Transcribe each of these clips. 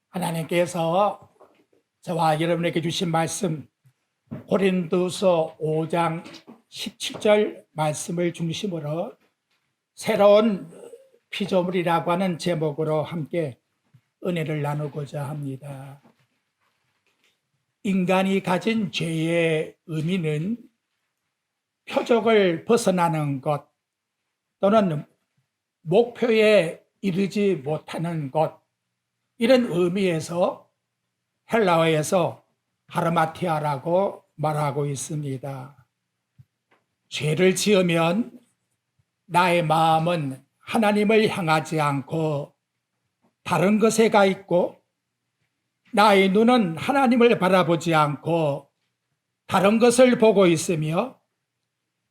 하나님께서 저와 여러분에게 주신 말씀 고린도서 5장 17절 말씀을 중심으로 새로운 피조물이라고 하는 제목으로 함께 은혜를 나누고자 합니다. 인간이 가진 죄의 의미는 표적을 벗어나는 것 또는 목표에 이르지 못하는 것, 이런 의미에서 헬라어에서 하르마티아라고 말하고 있습니다. 죄를 지으면 나의 마음은 하나님을 향하지 않고 다른 것에 가 있고, 나의 눈은 하나님을 바라보지 않고 다른 것을 보고 있으며,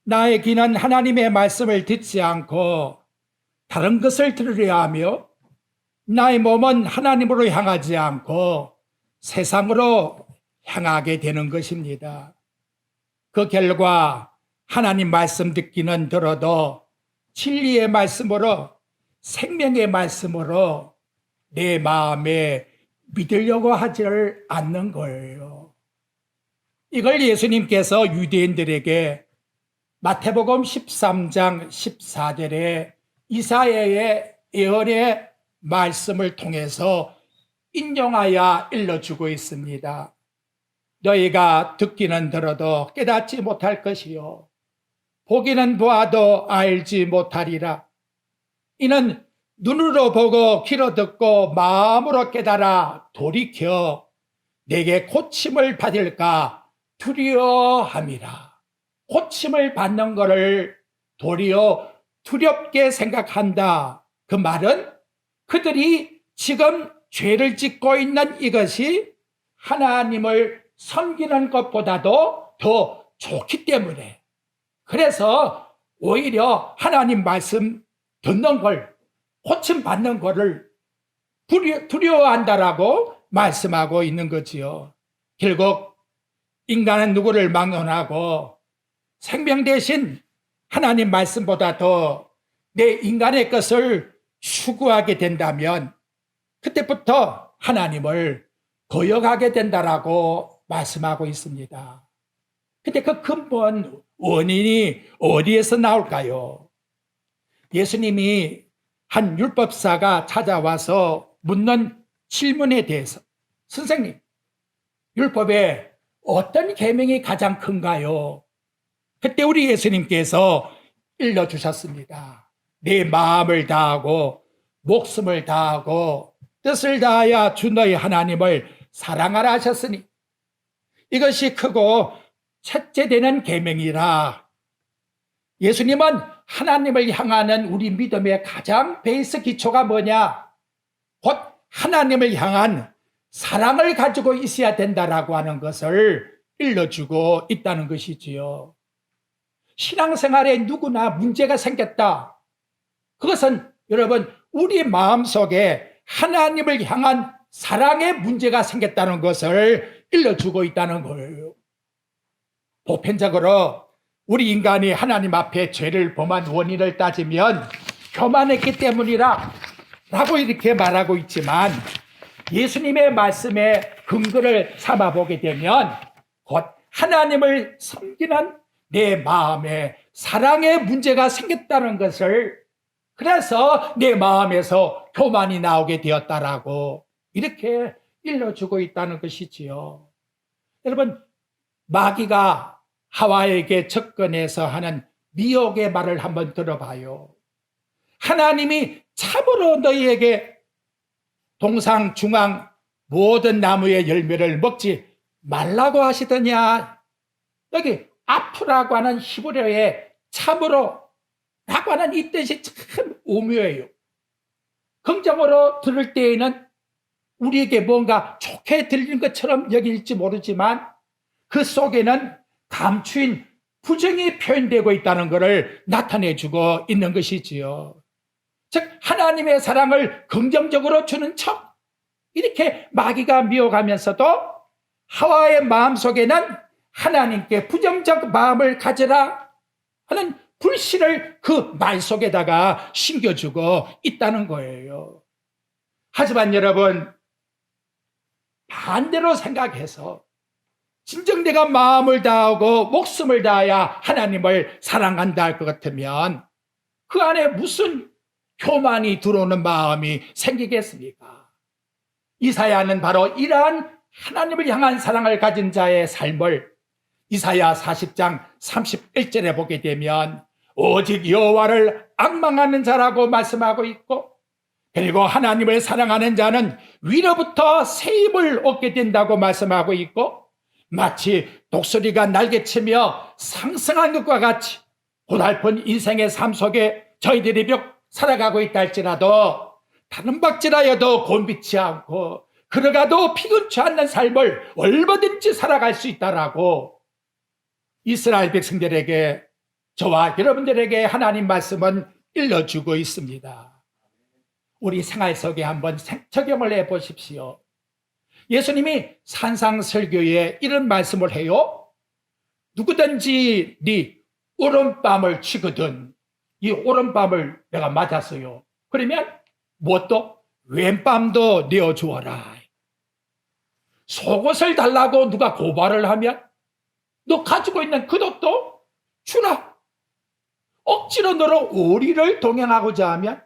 나의 귀는 하나님의 말씀을 듣지 않고 다른 것을 들으려 하며, 나의 몸은 하나님으로 향하지 않고 세상으로 향하게 되는 것입니다. 그 결과 하나님 말씀 듣기는 들어도 진리의 말씀으로, 생명의 말씀으로 내 마음에 믿으려고 하지를 않는 거예요. 이걸 예수님께서 유대인들에게 마태복음 13장 14절에 이사야의 예언의 말씀을 통해서 인용하여 일러주고 있습니다. 너희가 듣기는 들어도 깨닫지 못할 것이요, 보기는 보아도 알지 못하리라. 이는 눈으로 보고 귀로 듣고 마음으로 깨달아 돌이켜 내게 고침을 받을까 두려워함이라. 고침을 받는 것을 도리어 두렵게 생각한다. 그 말은 그들이 지금 죄를 짓고 있는 이것이 하나님을 섬기는 것보다도 더 좋기 때문에, 그래서 오히려 하나님 말씀 듣는 걸, 고침 받는 것을 두려워한다라고 말씀하고 있는 거지요. 결국 인간은 누구를 막론하고 생명 대신 하나님 말씀보다 더 내 인간의 것을 추구하게 된다면 그때부터 하나님을 거역하게 된다라고 말씀하고 있습니다. 근데 그 근본 원인이 어디에서 나올까요? 예수님이 한 율법사가 찾아와서 묻는 질문에 대해서, 선생님, 율법에 어떤 계명이 가장 큰가요? 그때 우리 예수님께서 일러주셨습니다. 내 마음을 다하고 목숨을 다하고 뜻을 다하여 주 너희 하나님을 사랑하라 하셨으니 이것이 크고 첫째 되는 계명이라. 예수님은 하나님을 향하는 우리 믿음의 가장 베이스 기초가 뭐냐? 곧 하나님을 향한 사랑을 가지고 있어야 된다라고 하는 것을 일러주고 있다는 것이지요. 신앙생활에 누구나 문제가 생겼다. 그것은 여러분, 우리 마음속에 하나님을 향한 사랑의 문제가 생겼다는 것을 일러주고 있다는 거예요. 보편적으로 우리 인간이 하나님 앞에 죄를 범한 원인을 따지면 교만했기 때문이라 라고 이렇게 말하고 있지만, 예수님의 말씀에 근거를 삼아보게 되면 곧 하나님을 섬기는 내 마음에 사랑의 문제가 생겼다는 것을, 그래서 내 마음에서 교만이 나오게 되었다라고 이렇게 일러주고 있다는 것이지요. 여러분, 마귀가 하와에게 접근해서 하는 미혹의 말을 한번 들어봐요. 하나님이 참으로 너희에게 동상 중앙 모든 나무의 열매를 먹지 말라고 하시더냐. 여기 아프라고 하는 히브리어의 참으로 라고 하는 이 뜻이 참 오묘해요. 긍정으로 들을 때에는 우리에게 뭔가 좋게 들리는 것처럼 여길지 모르지만 그 속에는 감추인 부정이 표현되고 있다는 것을 나타내주고 있는 것이지요. 즉 하나님의 사랑을 긍정적으로 주는 척 이렇게 마귀가 미혹하면서도 하와의 마음속에는 하나님께 부정적 마음을 가져라 하는 불신을 그 말 속에다가 심겨주고 있다는 거예요. 하지만 여러분, 반대로 생각해서 진정 내가 마음을 다하고 목숨을 다하여 하나님을 사랑한다 할 것 같으면 그 안에 무슨 교만이 들어오는 마음이 생기겠습니까? 이사야는 바로 이러한 하나님을 향한 사랑을 가진 자의 삶을 이사야 40장 31절에 보게 되면 오직 여호와를 앙망하는 자라고 말씀하고 있고, 그리고 하나님을 사랑하는 자는 위로부터 새 힘을 얻게 된다고 말씀하고 있고, 마치 독수리가 날개치며 상승한 것과 같이 고달픈 인생의 삶 속에 저희들이 비록 살아가고 있다 할지라도 다른 박질하여도 곤비치 않고 걸어가도 피곤치 않는 삶을 얼마든지 살아갈 수 있다라고 이스라엘 백성들에게, 저와 여러분들에게 하나님 말씀은 일러주고 있습니다. 우리 생활 속에 한번 적용을 해보십시오. 예수님이 산상설교에 이런 말씀을 해요. 누구든지 네 오른밤을 치거든 이 오른밤을 내가 맞았어요. 그러면 무엇도 왼밤도 내어주어라. 속옷을 달라고 누가 고발을 하면 너 가지고 있는 겉옷도 주라. 억지로 너로 오리를 동행하고자 하면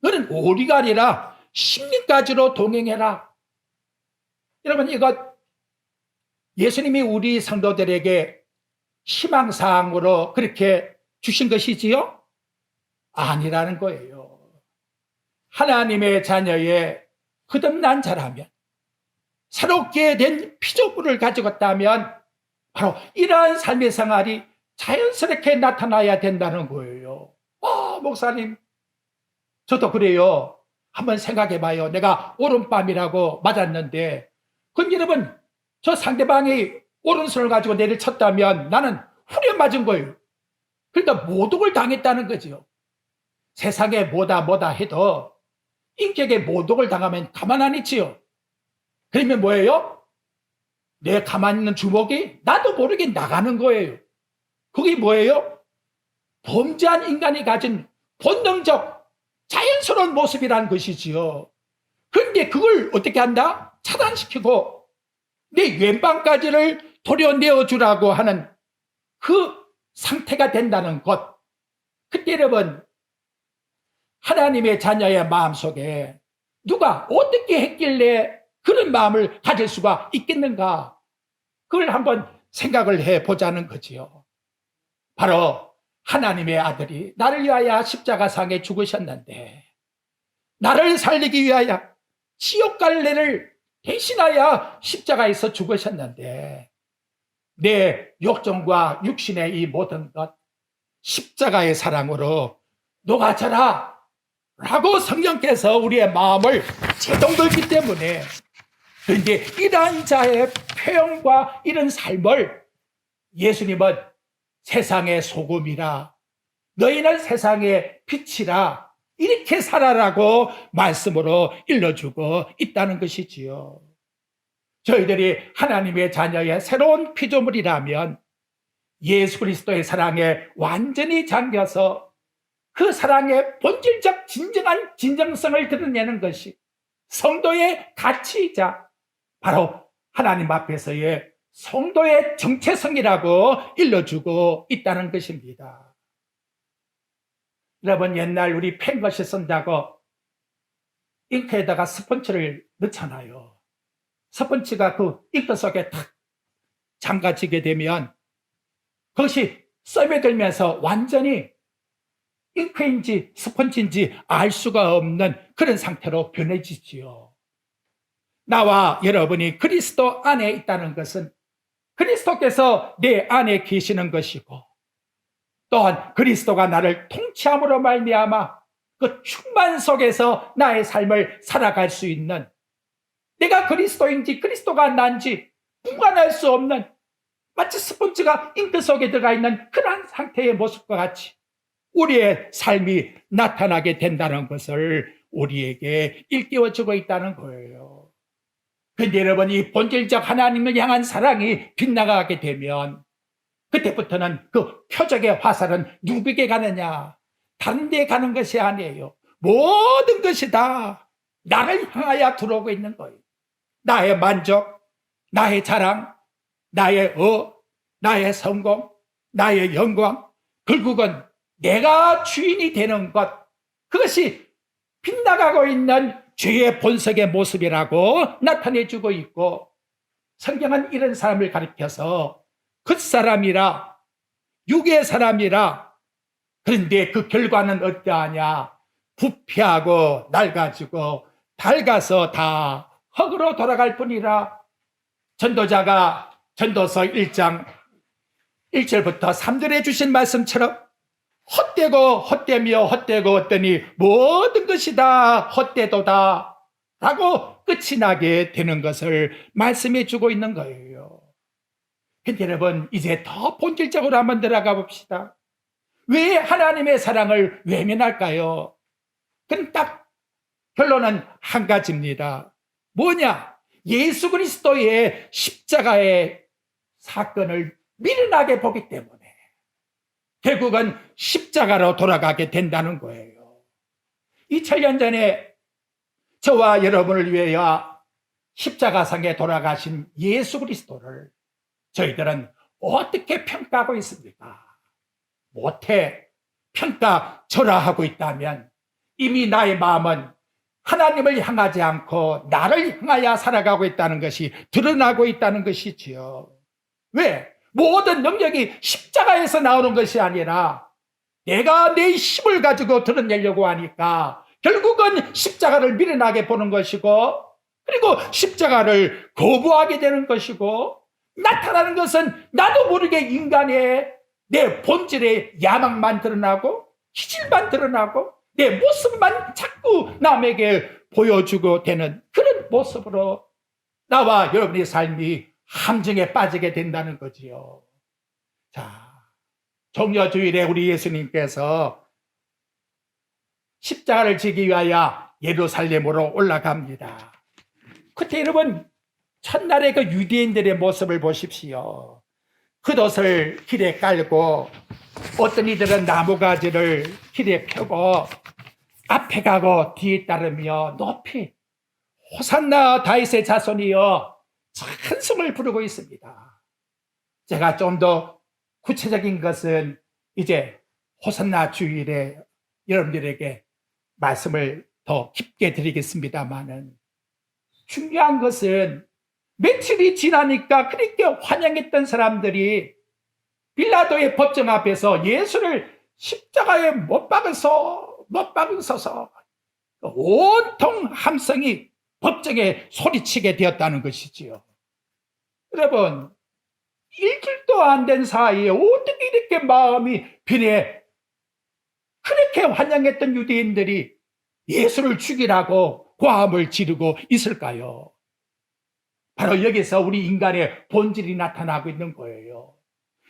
너는 오리가 아니라 십리까지로 동행해라. 여러분, 이것 예수님이 우리 성도들에게 희망사항으로 그렇게 주신 것이지요? 아니라는 거예요. 하나님의 자녀의 거듭난 자라면, 새롭게 된 피조물을 가지고 있다면 바로 이러한 삶의 생활이 자연스럽게 나타나야 된다는 거예요. 목사님, 저도 그래요. 한번 생각해 봐요. 내가 오른밤이라고 맞았는데, 그럼 여러분, 저 상대방이 오른손을 가지고 내를 쳤다면 나는 후려 맞은 거예요. 그러니까 모독을 당했다는 거죠. 세상에 뭐다 해도 인격에 모독을 당하면 가만 안 있지요. 그러면 뭐예요? 내 가만히 있는 주먹이 나도 모르게 나가는 거예요. 그게 뭐예요? 범죄한 인간이 가진 본능적 자연스러운 모습이라는 것이지요. 그런데 그걸 어떻게 한다? 차단시키고 내 왼방까지를 도려내어주라고 하는 그 상태가 된다는 것. 그때 여러분, 하나님의 자녀의 마음속에 누가 어떻게 했길래 그런 마음을 가질 수가 있겠는가? 그걸 한번 생각을 해보자는 거지요. 바로 하나님의 아들이 나를 위하여 십자가상에 죽으셨는데, 나를 살리기 위하여 지옥 갈래를 대신하여 십자가에서 죽으셨는데, 내 욕정과 육신의 이 모든 것 십자가의 사랑으로 녹아져라 라고 성령께서 우리의 마음을 제동들기 때문에, 그런데 이러한 자의 표현과 이런 삶을 예수님은 세상의 소금이라, 너희는 세상의 빛이라, 이렇게 살아라고 말씀으로 일러주고 있다는 것이지요. 저희들이 하나님의 자녀의 새로운 피조물이라면 예수 그리스도의 사랑에 완전히 잠겨서 그 사랑의 본질적 진정한 진정성을 드러내는 것이 성도의 가치이자 바로 하나님 앞에서의 성도의 정체성이라고 일러주고 있다는 것입니다. 여러분, 옛날 우리 펜것이 쓴다고 잉크에다가 스펀지를 넣잖아요. 스펀지가 그 잉크 속에 탁 잠가지게 되면 그것이 썰매들면서 완전히 잉크인지 스펀지인지 알 수가 없는 그런 상태로 변해지지요. 나와 여러분이 그리스도 안에 있다는 것은 그리스도께서 내 안에 계시는 것이고, 또한 그리스도가 나를 통치함으로 말미암아 그 충만 속에서 나의 삶을 살아갈 수 있는, 내가 그리스도인지 그리스도가 난지 분간할 수 없는, 마치 스펀지가 잉크 속에 들어가 있는 그러한 상태의 모습과 같이 우리의 삶이 나타나게 된다는 것을 우리에게 일깨워주고 있다는 거예요. 그런데 여러분, 이 본질적 하나님을 향한 사랑이 빗나가게 되면 그때부터는 그 표적의 화살은 누구에게 가느냐? 다른 데 가는 것이 아니에요. 모든 것이 다 나를 향하여 들어오고 있는 거예요. 나의 만족, 나의 자랑, 나의 성공, 나의 영광, 결국은 내가 주인이 되는 것, 그것이 빗나가고 있는 죄의 본성의 모습이라고 나타내주고 있고, 성경은 이런 사람을 가리켜서 겉사람이라, 육의 사람이라, 그런데 그 결과는 어떠하냐? 부패하고 낡아지고 닳아서 다 흙으로 돌아갈 뿐이라. 전도자가 전도서 1장 1절부터 3절에 주신 말씀처럼 헛되며 헛되고 헛되니 모든 것이 다 헛되도다 라고 끝이 나게 되는 것을 말씀해 주고 있는 거예요. 근데 여러분, 이제 더 본질적으로 한번 들어가 봅시다. 왜 하나님의 사랑을 외면할까요? 그럼 딱 결론은 한 가지입니다. 뭐냐? 예수 그리스도의 십자가의 사건을 미련하게 보기 때문에 결국은 십자가로 돌아가게 된다는 거예요. 2000년 전에 저와 여러분을 위하여 십자가상에 돌아가신 예수 그리스도를 저희들은 어떻게 평가하고 있습니까? 못해 평가절하하고 있다면 이미 나의 마음은 하나님을 향하지 않고 나를 향하여 살아가고 있다는 것이 드러나고 있다는 것이지요. 왜? 모든 능력이 십자가에서 나오는 것이 아니라 내가 내 힘을 가지고 드러내려고 하니까 결국은 십자가를 미련하게 보는 것이고, 그리고 십자가를 거부하게 되는 것이고, 나타나는 것은 나도 모르게 인간의 내 본질의 야망만 드러나고 기질만 드러나고 내 모습만 자꾸 남에게 보여주고 되는 그런 모습으로 나와 여러분의 삶이 함정에 빠지게 된다는 거지요. 자, 종려주일에 우리 예수님께서 십자가를 지기 위하여 예루살렘으로 올라갑니다. 그때 여러분, 첫날의 그 유대인들의 모습을 보십시오. 겉옷을 길에 깔고 어떤 이들은 나무가지를 길에 펴고 앞에 가고 뒤에 따르며 높이 호산나 다윗의 자손이여 찬송을 부르고 있습니다. 제가 좀 더 구체적인 것은 이제 호산나 주일에 여러분들에게 말씀을 더 깊게 드리겠습니다만은, 중요한 것은 며칠이 지나니까 그렇게 환영했던 사람들이 빌라도의 법정 앞에서 예수를 십자가에 못 박으소서 온통 함성이 법정에 소리치게 되었다는 것이지요. 여러분, 일주일도 안 된 사이에 어떻게 이렇게 마음이 변해 그렇게 환영했던 유대인들이 예수를 죽이라고 고함을 지르고 있을까요? 바로 여기서 우리 인간의 본질이 나타나고 있는 거예요.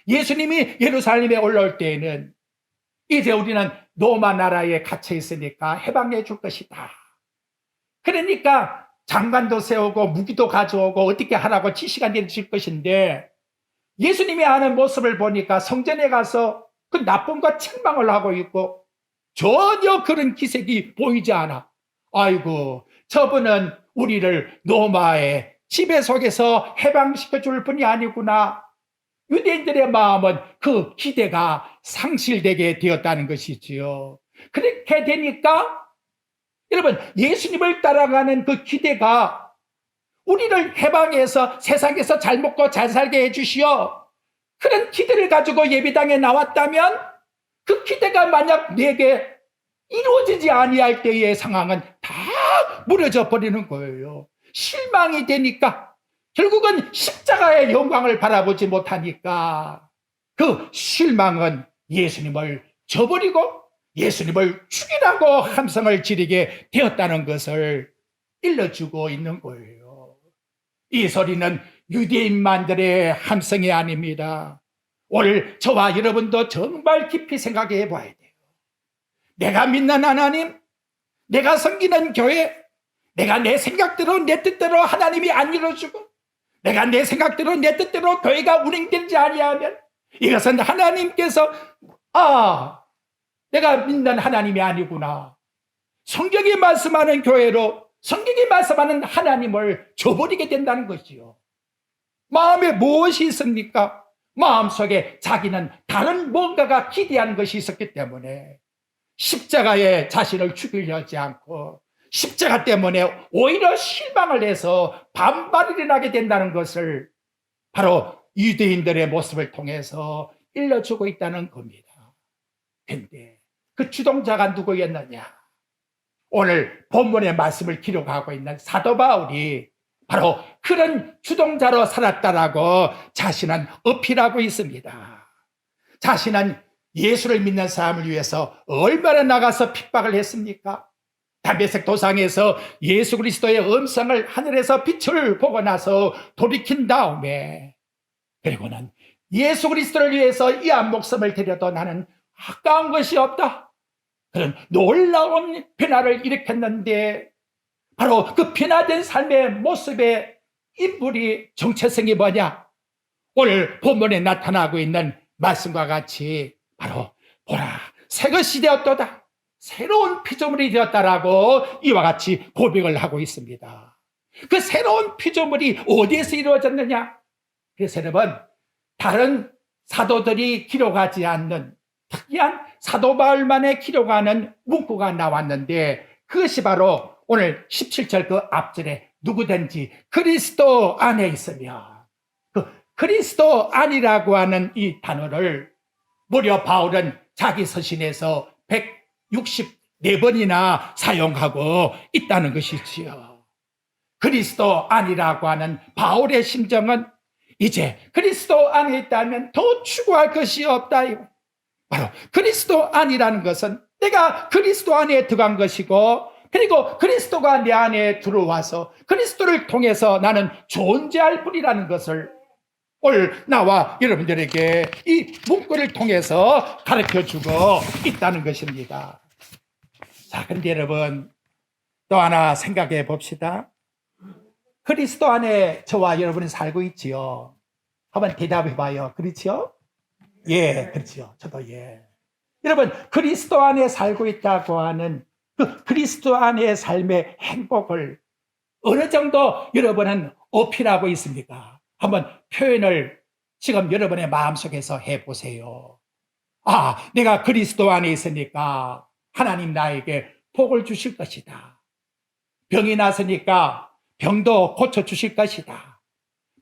예수님이 예루살렘에 올라올 때에는 이제 우리는 로마 나라에 갇혀 있으니까 해방해 줄 것이다. 그러니까 장관도 세우고 무기도 가져오고 어떻게 하라고 지시가 내려질 것인데, 예수님이 하는 모습을 보니까 성전에 가서 그 나쁜 것 책망을 하고 있고 전혀 그런 기색이 보이지 않아. 아이고, 저분은 우리를 로마의 지배 속에서 해방시켜 줄 분이 아니구나. 유대인들의 마음은 그 기대가 상실되게 되었다는 것이지요. 그렇게 되니까 여러분, 예수님을 따라가는 그 기대가 우리를 해방해서 세상에서 잘 먹고 잘 살게 해주시오, 그런 기대를 가지고 예배당에 나왔다면 그 기대가 만약 내게 이루어지지 아니할 때의 상황은 다 무너져 버리는 거예요. 실망이 되니까 결국은 십자가의 영광을 바라보지 못하니까 그 실망은 예수님을 저버리고 예수님을 죽이라고 함성을 지르게 되었다는 것을 일러주고 있는 거예요. 이 소리는 유대인만들의 함성이 아닙니다. 오늘 저와 여러분도 정말 깊이 생각해 봐야 돼요. 내가 믿는 하나님, 내가 섬기는 교회, 내가 내 생각대로 내 뜻대로 하나님이 안 이루어주고 내가 내 생각대로 내 뜻대로 교회가 운행되지 아니하면 이것은 하나님께서 내가 믿는 하나님이 아니구나, 성경이 말씀하는 교회로 성경이 말씀하는 하나님을 저버리게 된다는 것이요. 마음에 무엇이 있습니까? 마음속에 자기는 다른 뭔가가 기대하는 것이 있었기 때문에 십자가에 자신을 죽이려 하지 않고 십자가 때문에 오히려 실망을 해서 반발이 일어나게 된다는 것을 바로 유대인들의 모습을 통해서 일러주고 있다는 겁니다. 그런데 그 주동자가 누구였느냐? 오늘 본문의 말씀을 기록하고 있는 사도 바울이 바로 그런 주동자로 살았다라고 자신은 어필하고 있습니다. 자신은 예수를 믿는 사람을 위해서 얼마나 나가서 핍박을 했습니까? 다메섹 도상에서 예수 그리스도의 음성을 하늘에서 빛을 보고 나서 돌이킨 다음에 그리고는 예수 그리스도를 위해서 이 한 목숨을 드려도 나는 아까운 것이 없다. 그런 놀라운 변화를 일으켰는데 바로 그 변화된 삶의 모습의 인물이 정체성이 뭐냐? 오늘 본문에 나타나고 있는 말씀과 같이 바로 보라 새것이 되었도다. 새로운 피조물이 되었다라고 이와 같이 고백을 하고 있습니다. 그 새로운 피조물이 어디에서 이루어졌느냐? 그래서 여러분 다른 사도들이 기록하지 않는 특이한 사도 바울만의 기록하는 문구가 나왔는데 그것이 바로 오늘 17절 그 앞절에 누구든지 그리스도 안에 있으며 그 그리스도 안이라고 하는 이 단어를 무려 바울은 자기 서신에서 164번이나 사용하고 있다는 것이지요. 그리스도 안이라고 하는 바울의 심정은 이제 그리스도 안에 있다면 더 추구할 것이 없다. 바로 그리스도 안이라는 것은 내가 그리스도 안에 들어간 것이고 그리고 그리스도가 내 안에 들어와서 그리스도를 통해서 나는 존재할 뿐이라는 것을 오늘 나와 여러분들에게 이 문구를 통해서 가르쳐주고 있다는 것입니다. 자, 그런데 여러분 또 하나 생각해 봅시다. 그리스도 안에 저와 여러분이 살고 있지요. 한번 대답해 봐요. 그렇지요? 예, 그렇지요. 저도 예. 여러분 그리스도 안에 살고 있다고 하는 그 그리스도 안의 삶의 행복을 어느 정도 여러분은 어필하고 있습니까? 한번 표현을 지금 여러분의 마음속에서 해보세요. 아, 내가 그리스도 안에 있으니까 하나님 나에게 복을 주실 것이다. 병이 났으니까 병도 고쳐주실 것이다.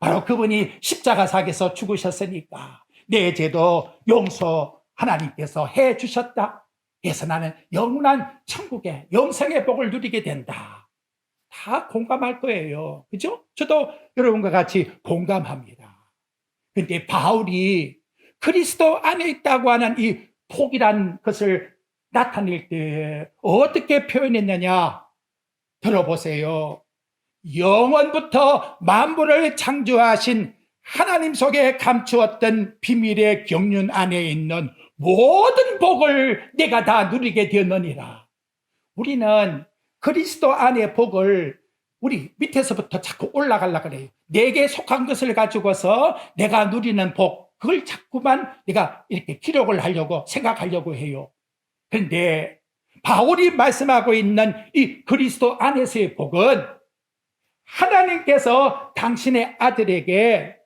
바로 그분이 십자가상에서 죽으셨으니까 내 죄도 용서 하나님께서 해주셨다. 그래서 나는 영원한 천국의 영생의 복을 누리게 된다. 다 공감할 거예요. 그죠? 저도 여러분과 같이 공감합니다. 근데 바울이 그리스도 안에 있다고 하는 이 복이란 것을 나타낼 때 어떻게 표현했느냐? 들어보세요. 영원부터 만물을 창조하신 하나님 속에 감추었던 비밀의 경륜 안에 있는 모든 복을 내가 다 누리게 되었느니라. 우리는 그리스도 안의 복을 우리 밑에서부터 자꾸 올라가려고 그래요. 내게 속한 것을 가지고서 내가 누리는 복, 그걸 자꾸만 내가 이렇게 기록을 하려고 생각하려고 해요. 그런데 바울이 말씀하고 있는 이 그리스도 안에서의 복은 하나님께서 당신의 아들에게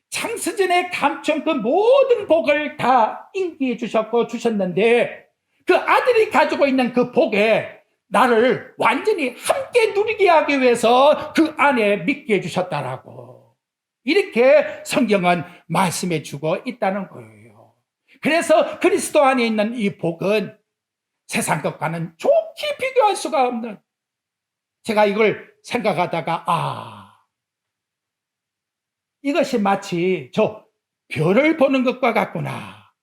창세전에 감춘 그 모든 복을 다 인기해 주셨고 주셨는데 그 아들이 가지고 있는 그 복에 나를 완전히 함께 누리게 하기 위해서 그 안에 믿게 해주셨다라고 이렇게 성경은 말씀해 주고 있다는 거예요. 그래서 그리스도 안에 있는 이 복은 세상 것과는 좋게 비교할 수가 없는, 제가 이걸 생각하다가 이것이 마치 저 별을 보는 것과 같구나.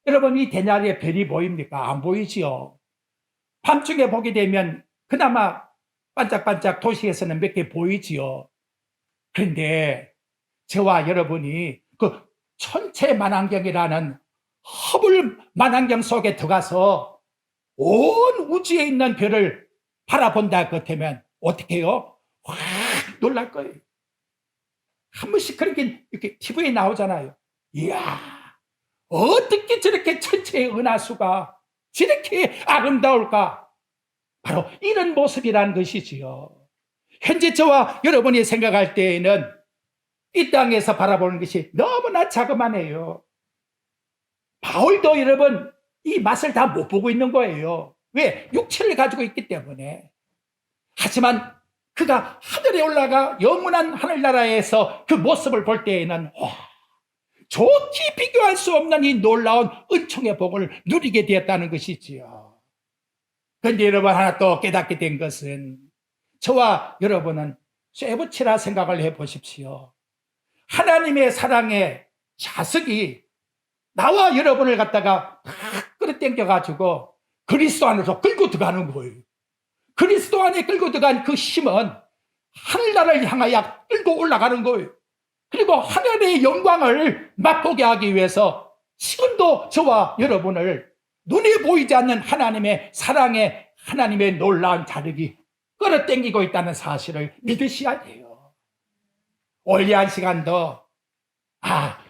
여러분 이 대낮에 별이 보입니까? 안 보이지요. 밤중에 보게 되면 그나마 반짝반짝 도시에서는 몇 개 보이지요. 그런데 저와 여러분이 그 천체만환경이라는 허블 만환경 속에 들어가서 온 우주에 있는 별을 바라본다 그렇다면 어떻게 해요? 확 놀랄 거예요. 한 번씩 그렇게 이렇게 TV에 나오잖아요. 이야, 어떻게 저렇게 천체의 은하수가 저렇게 아름다울까? 바로 이런 모습이라는 것이지요. 현재 저와 여러분이 생각할 때에는 이 땅에서 바라보는 것이 너무나 자그마해요. 바울도 여러분 이 맛을 다 못 보고 있는 거예요. 왜? 육체를 가지고 있기 때문에. 하지만 그가 하늘에 올라가 영원한 하늘나라에서 그 모습을 볼 때에는 좋게 비교할 수 없는 이 놀라운 은총의 복을 누리게 되었다는 것이지요. 그런데 여러분 하나 또 깨닫게 된 것은 저와 여러분은 쇠붙이라 생각을 해보십시오. 하나님의 사랑의 자석이 나와 여러분을 갖다가 다 끌어당겨가지고 그리스도 안으로 끌고 들어가는 거예요. 그리스도 안에 끌고 들어간 그 힘은 하늘나라를 향하여 끌고 올라가는 거예요. 그리고 하늘의 영광을 맛보게 하기 위해서 지금도 저와 여러분을 눈에 보이지 않는 하나님의 사랑의 하나님의 놀라운 자력이 끌어당기고 있다는 사실을 믿으셔야 돼요. 올리 한 시간도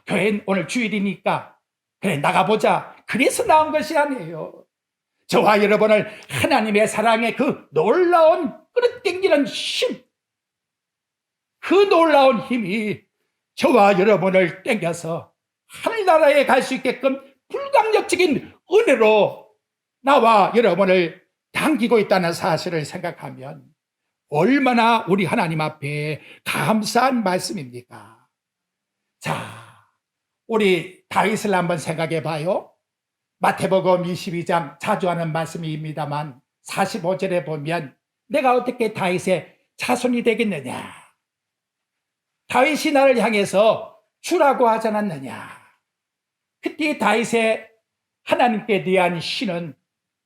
교회는 오늘 주일이니까 그래 나가보자 그래서 나온 것이 아니에요. 저와 여러분을 하나님의 사랑의 그 놀라운 끌어당기는 힘, 그 놀라운 힘이 저와 여러분을 당겨서 하늘나라에 갈 수 있게끔 불강력적인 은혜로 나와 여러분을 당기고 있다는 사실을 생각하면 얼마나 우리 하나님 앞에 감사한 말씀입니까? 자, 우리 다윗을 한번 생각해 봐요. 마태복음 22장 자주 하는 말씀입니다만 45절에 보면 내가 어떻게 다윗의 자손이 되겠느냐? 다윗이 나를 향해서 주라고 하지 않았느냐? 그때 다윗의 하나님께 대한 시는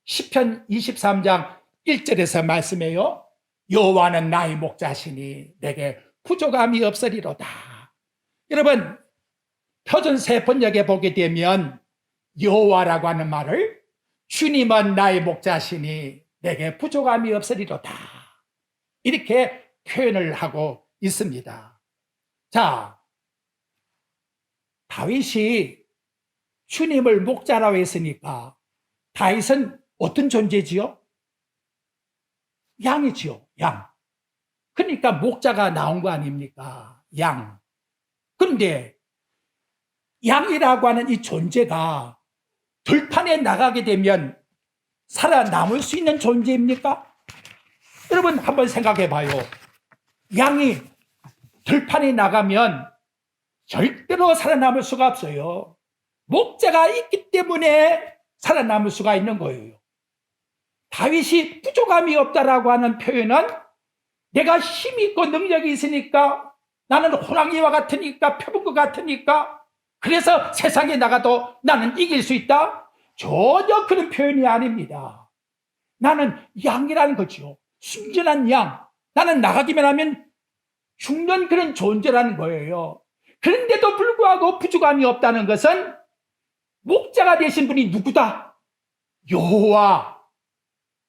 시편 23장 1절에서 말씀해요. 여호와는 나의 목자시니 내게 부족함이 없으리로다. 여러분 표준세 번역에 보게 되면 여호와라고 하는 말을 주님은 나의 목자시니 내게 부족함이 없으리로다 이렇게 표현을 하고 있습니다. 자, 다윗이 주님을 목자라고 했으니까 다윗은 어떤 존재지요? 양이지요, 양. 그러니까 목자가 나온 거 아닙니까? 양. 그런데 양이라고 하는 이 존재가 들판에 나가게 되면 살아남을 수 있는 존재입니까? 여러분 한번 생각해 봐요. 양이 들판에 나가면 절대로 살아남을 수가 없어요. 목자가 있기 때문에 살아남을 수가 있는 거예요. 다윗이 부족함이 없다라고 하는 표현은 내가 힘이 있고 능력이 있으니까 나는 호랑이와 같으니까 표본 것 같으니까 그래서 세상에 나가도 나는 이길 수 있다? 전혀 그런 표현이 아닙니다. 나는 양이라는 거죠. 순전한 양. 나는 나가기만 하면 죽는 그런 존재라는 거예요. 그런데도 불구하고 부족함이 없다는 것은 목자가 되신 분이 누구다? 여호와.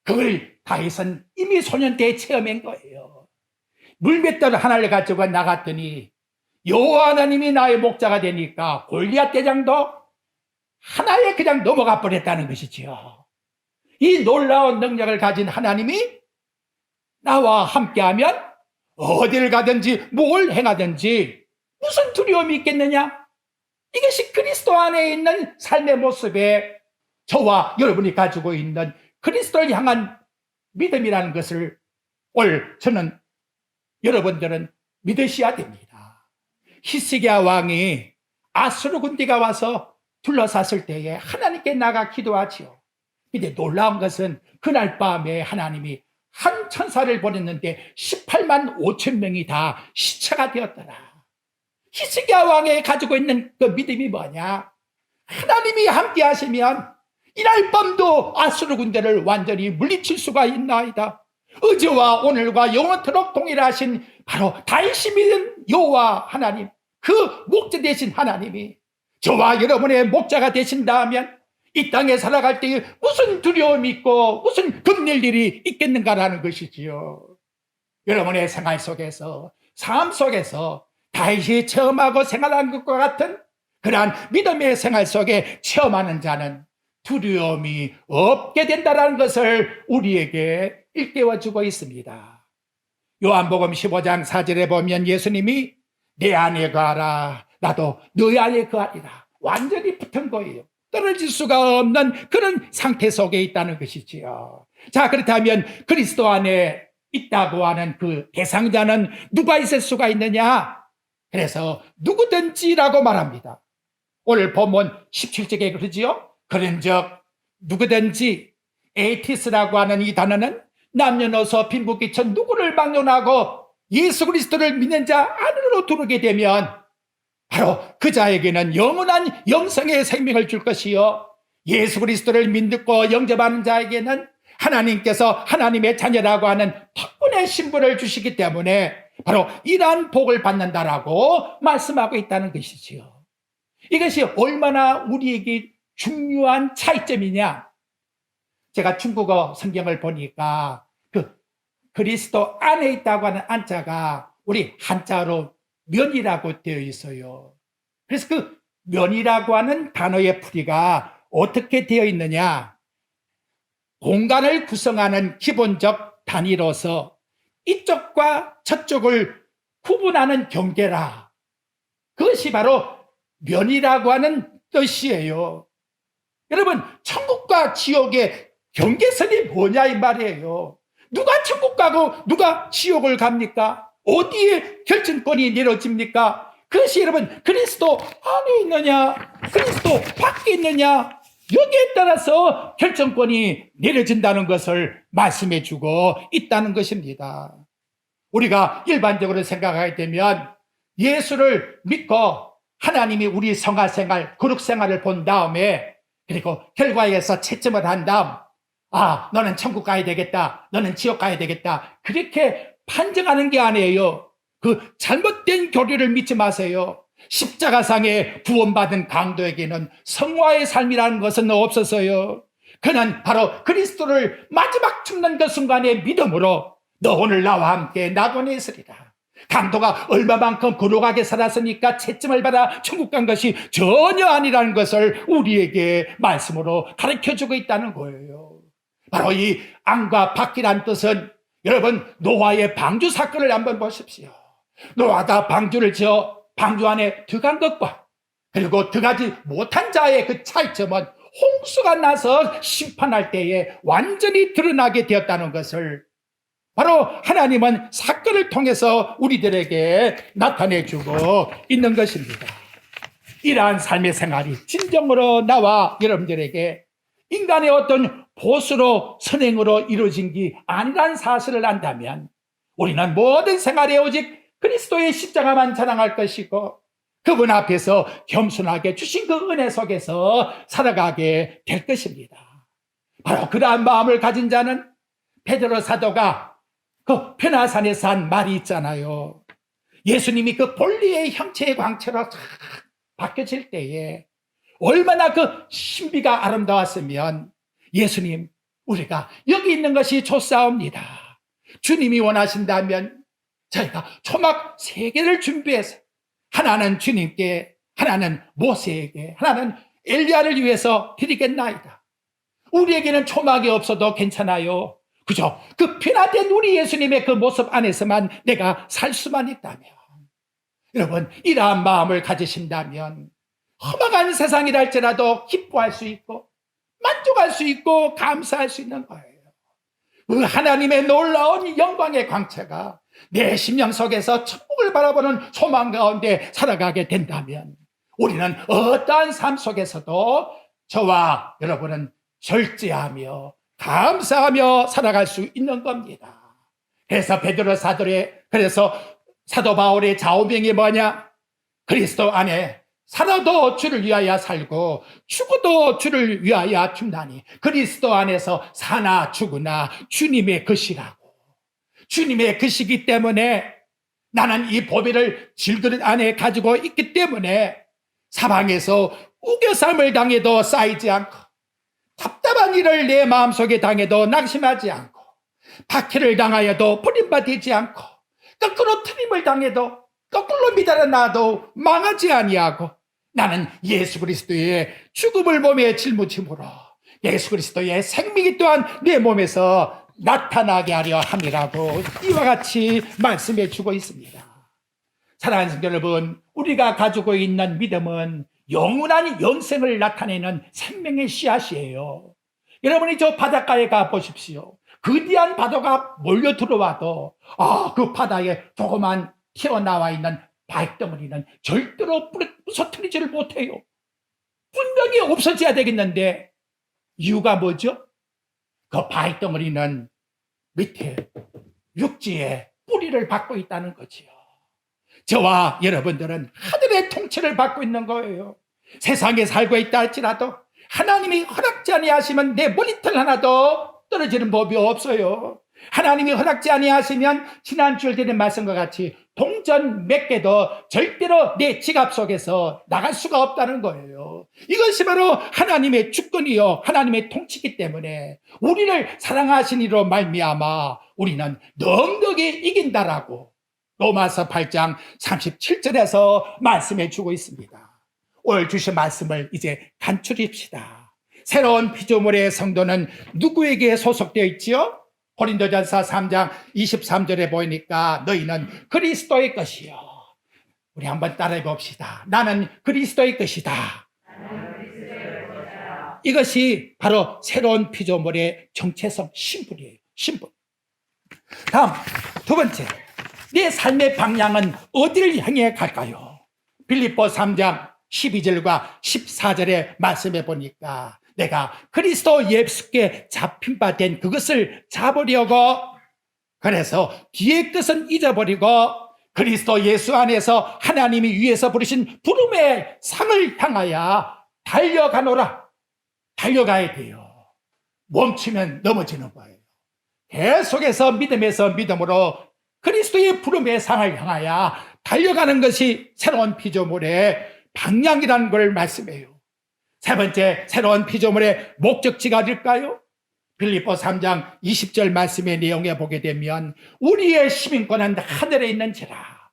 그걸 다윗은 이미 소년 때 체험한 거예요. 물맷돌 하나를 가지고 나갔더니 여호와 하나님이 나의 목자가 되니까 골리앗 대장도 하나에 그냥 넘어가 버렸다는 것이지요. 이 놀라운 능력을 가진 하나님이 나와 함께하면 어딜 가든지 뭘 행하든지 무슨 두려움이 있겠느냐? 이것이 그리스도 안에 있는 삶의 모습에 저와 여러분이 가지고 있는 그리스도를 향한 믿음이라는 것을 저는 여러분들은 믿으셔야 됩니다. 히스기야 왕이 아수르 군대가 와서 둘러쌌을 때에 하나님께 나가 기도하지요. 근데 놀라운 것은 그날 밤에 하나님이 한 천사를 보냈는데 18만 5천 명이 다 시체가 되었더라. 히스기야 왕이 가지고 있는 그 믿음이 뭐냐? 하나님이 함께 하시면 이날 밤도 아수르 군대를 완전히 물리칠 수가 있나이다. 어제와 오늘과 영원토록 동일하신 바로 다윗이 믿은 여호와 하나님, 그 목자 되신 하나님이 저와 여러분의 목자가 되신다면 이 땅에 살아갈 때에 무슨 두려움이 있고 무슨 겁낼 일이 있겠는가라는 것이지요. 여러분의 생활 속에서, 삶 속에서 다윗이 체험하고 생활한 것과 같은 그러한 믿음의 생활 속에 체험하는 자는 두려움이 없게 된다는 것을 우리에게 일깨워주고 있습니다. 요한복음 15장 4절에 보면 예수님이 내 안에 거하라 나도 너희 안에 거하리라. 완전히 붙은 거예요. 떨어질 수가 없는 그런 상태 속에 있다는 것이지요. 자, 그렇다면 그리스도 안에 있다고 하는 그 대상자는 누가 있을 수가 있느냐? 그래서 누구든지라고 말합니다. 오늘 본문 17절에 그러지요. 그런즉 누구든지, 에이티스라고 하는 이 단어는 남녀노소 빈부귀천 누구를 막론하고 예수 그리스도를 믿는 자 안으로 들어오게 되면 바로 그 자에게는 영원한 영생의 생명을 줄 것이요, 예수 그리스도를 믿고 영접하는 자에게는 하나님께서 하나님의 자녀라고 하는 특권의 신분을 주시기 때문에 바로 이러한 복을 받는다라고 말씀하고 있다는 것이지요. 이것이 얼마나 우리에게 중요한 차이점이냐. 제가 중국어 성경을 보니까 그 그리스도 안에 있다고 하는 안자가 우리 한자로 면이라고 되어 있어요. 그래서 그 면이라고 하는 단어의 풀이가 어떻게 되어 있느냐. 공간을 구성하는 기본적 단위로서 이쪽과 저쪽을 구분하는 경계라. 그것이 바로 면이라고 하는 뜻이에요. 여러분, 천국과 지옥의 경계선이 뭐냐 이 말이에요. 누가 천국 가고 누가 지옥을 갑니까? 어디에 결정권이 내려집니까? 그것이 여러분 그리스도 안에 있느냐 그리스도 밖에 있느냐, 여기에 따라서 결정권이 내려진다는 것을 말씀해 주고 있다는 것입니다. 우리가 일반적으로 생각하게 되면 예수를 믿고 하나님이 우리 성화생활, 거룩생활을 본 다음에 그리고 결과에서 채점을 한 다음, 아, 너는 천국 가야 되겠다, 너는 지옥 가야 되겠다, 그렇게 판정하는 게 아니에요. 그 잘못된 교리를 믿지 마세요. 십자가상에 구원받은 강도에게는 성화의 삶이라는 것은 없어서요. 그는 바로 그리스도를 마지막 죽는 그 순간의 믿음으로 너 오늘 나와 함께 나도 있으리라. 강도가 얼마만큼 거룩하게 살았으니까 채점을 받아 천국 간 것이 전혀 아니라는 것을 우리에게 말씀으로 가르쳐주고 있다는 거예요. 바로 이 안과 밖이란 뜻은 여러분 노아의 방주 사건을 한번 보십시오. 노아가 방주를 지어 방주 안에 들어간 것과 그리고 들어가지 못한 자의 그 차이점은 홍수가 나서 심판할 때에 완전히 드러나게 되었다는 것을 바로 하나님은 사건을 통해서 우리들에게 나타내주고 있는 것입니다. 이러한 삶의 생활이 진정으로 나와 여러분들에게 인간의 어떤 보수로 선행으로 이루어진 게 아니라는 사실을 안다면 우리는 모든 생활에 오직 그리스도의 십자가만 자랑할 것이고 그분 앞에서 겸손하게 주신 그 은혜 속에서 살아가게 될 것입니다. 바로 그러한 마음을 가진 자는 베드로 사도가 그 변화산에서 한 말이 있잖아요. 예수님이 그 본리의 형체의 광채로 쫙 바뀌어질 때에 얼마나 그 신비가 아름다웠으면 예수님, 우리가 여기 있는 것이 좋사옵니다. 주님이 원하신다면 저희가 초막 3개를 준비해서 하나는 주님께, 하나는 모세에게, 하나는 엘리야를 위해서 드리겠나이다. 우리에게는 초막이 없어도 괜찮아요. 그죠? 그 변화된 우리 예수님의 그 모습 안에서만 내가 살 수만 있다면, 여러분 이러한 마음을 가지신다면 험악한 세상이랄지라도 기뻐할 수 있고 만족할 수 있고 감사할 수 있는 거예요. 그 하나님의 놀라운 영광의 광채가 내 심령 속에서 천국을 바라보는 소망 가운데 살아가게 된다면 우리는 어떠한 삶 속에서도 저와 여러분은 절제하며 감사하며 살아갈 수 있는 겁니다. 그래서 베드로 사도의, 그래서 사도 바울의 좌우명이 뭐냐? 그리스도 안에 살아도 주를 위하여 살고 죽어도 주를 위하여 죽나니 그리스도 안에서 사나 죽으나 주님의 것이라고. 주님의 것이기 때문에 나는 이 보배를 질그릇 안에 가지고 있기 때문에 사방에서 우겨쌈을 당해도 쌓이지 않고 답답한 일을 내 마음속에 당해도 낙심하지 않고 박해를 당하여도 버림받지 않고 거꾸로 트림을 당해도 거꾸로 미달아나도 망하지 아니하고 나는 예수 그리스도의 죽음을 몸에 짊어짐으로 예수 그리스도의 생명이 또한 내 몸에서 나타나게 하려 함이라고 이와 같이 말씀해 주고 있습니다. 사랑하는 성도 여러분, 우리가 가지고 있는 믿음은 영원한 영생을 나타내는 생명의 씨앗이에요. 여러분이 저 바닷가에 가 보십시오. 거대한 바다가 몰려 들어와도 그 바다에 조그만 튀어나와 있는 바위덩어리는 절대로 부서뜨리지를 못해요. 분명히 없어져야 되겠는데 이유가 뭐죠? 그 바위덩어리는 밑에 육지에 뿌리를 받고 있다는 거지요. 저와 여러분들은 하늘의 통치를 받고 있는 거예요. 세상에 살고 있다 할지라도 하나님이 허락지 아니하시면 내 머리털 하나도 떨어지는 법이 없어요. 하나님이 허락지 아니하시면 지난주에 드린 말씀과 같이 동전 몇 개도 절대로 내 지갑 속에서 나갈 수가 없다는 거예요. 이것이 바로 하나님의 주권이요 하나님의 통치이기 때문에 우리를 사랑하신 이로 말미암아 우리는 넉넉히 이긴다라고 로마서 8장 37절에서 말씀해 주고 있습니다. 오늘 주신 말씀을 이제 간추립시다. 새로운 피조물의 성도는 누구에게 소속되어 있지요? 고린도전서 3장 23절에 보이니까 너희는 그리스도의 것이요. 우리 한번 따라해 봅시다. 나는 그리스도의 것이다. 이것이 바로 새로운 피조물의 정체성 신분이에요. 신분. 다음 두 번째, 내 삶의 방향은 어디를 향해 갈까요? 빌립보 3장 12절과 14절에 말씀해 보니까 내가 그리스도 예수께 잡힌 바 된 그것을 잡으려고 그래서 뒤의 것은 잊어버리고 그리스도 예수 안에서 하나님이 위에서 부르신 부름의 상을 향하여 달려가노라. 달려가야 돼요. 멈추면 넘어지는 거예요. 계속해서 믿음에서 믿음으로 그리스도의 부름의 상을 향하여 달려가는 것이 새로운 피조물의 방향이라는 걸 말씀해요. 세 번째, 새로운 피조물의 목적지가 어딜까요? 빌립보 3장 20절 말씀의 내용에 보게 되면 우리의 시민권은 하늘에 있는지라.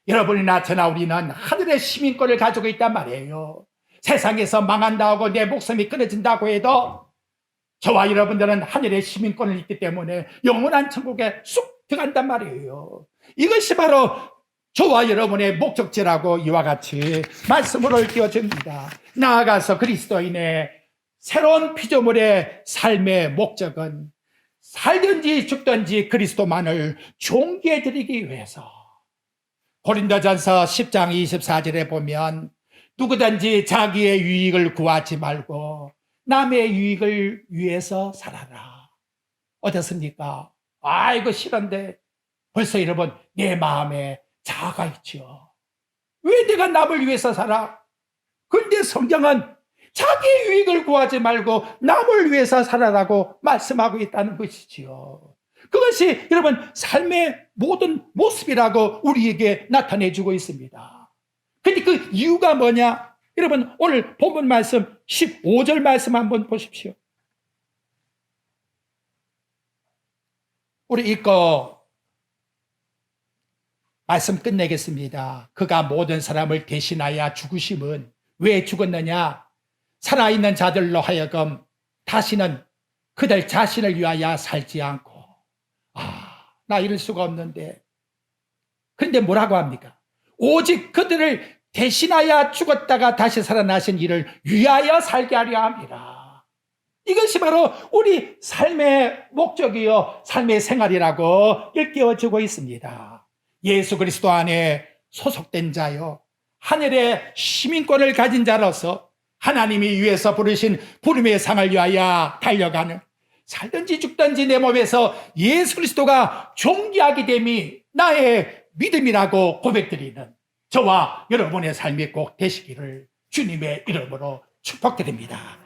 여러분이나 저나 우리는 하늘의 시민권을 가지고 있단 말이에요. 세상에서 망한다고 내 목숨이 끊어진다고 해도 저와 여러분들은 하늘의 시민권을 있기 때문에 영원한 천국에 쑥 들어간단 말이에요. 이것이 바로 저와 여러분의 목적지라고 이와 같이 말씀으로 띄워줍니다. 나아가서 그리스도인의 새로운 피조물의 삶의 목적은 살든지 죽든지 그리스도만을 존귀해드리기 위해서. 고린도전서 10장 24절에 보면 누구든지 자기의 유익을 구하지 말고 남의 유익을 위해서 살아라. 어떻습니까? 이거 싫은데 벌써 여러분 내 마음에 자아가 있죠. 왜 내가 남을 위해서 살아? 근데 성경은 자기의 유익을 구하지 말고 남을 위해서 살아라고 말씀하고 있다는 것이지요. 그것이 여러분 삶의 모든 모습이라고 우리에게 나타내주고 있습니다. 근데 그 이유가 뭐냐? 여러분 오늘 본문 말씀 15절 말씀 한번 보십시오. 우리 읽고 말씀 끝내겠습니다. 그가 모든 사람을 대신하여 죽으심은 왜 죽었느냐? 살아있는 자들로 하여금 다시는 그들 자신을 위하여 살지 않고 나 이럴 수가 없는데 그런데 뭐라고 합니까? 오직 그들을 대신하여 죽었다가 다시 살아나신 이를 위하여 살게 하려 함이라. 이것이 바로 우리 삶의 목적이요 삶의 생활이라고 일깨워주고 있습니다. 예수 그리스도 안에 소속된 자요 하늘의 시민권을 가진 자로서 하나님이 위에서 부르신 부름의 상을 위하여 달려가는 살든지 죽든지 내 몸에서 예수 그리스도가 존귀하게 됨이 나의 믿음이라고 고백드리는 저와 여러분의 삶이 꼭 되시기를 주님의 이름으로 축복드립니다.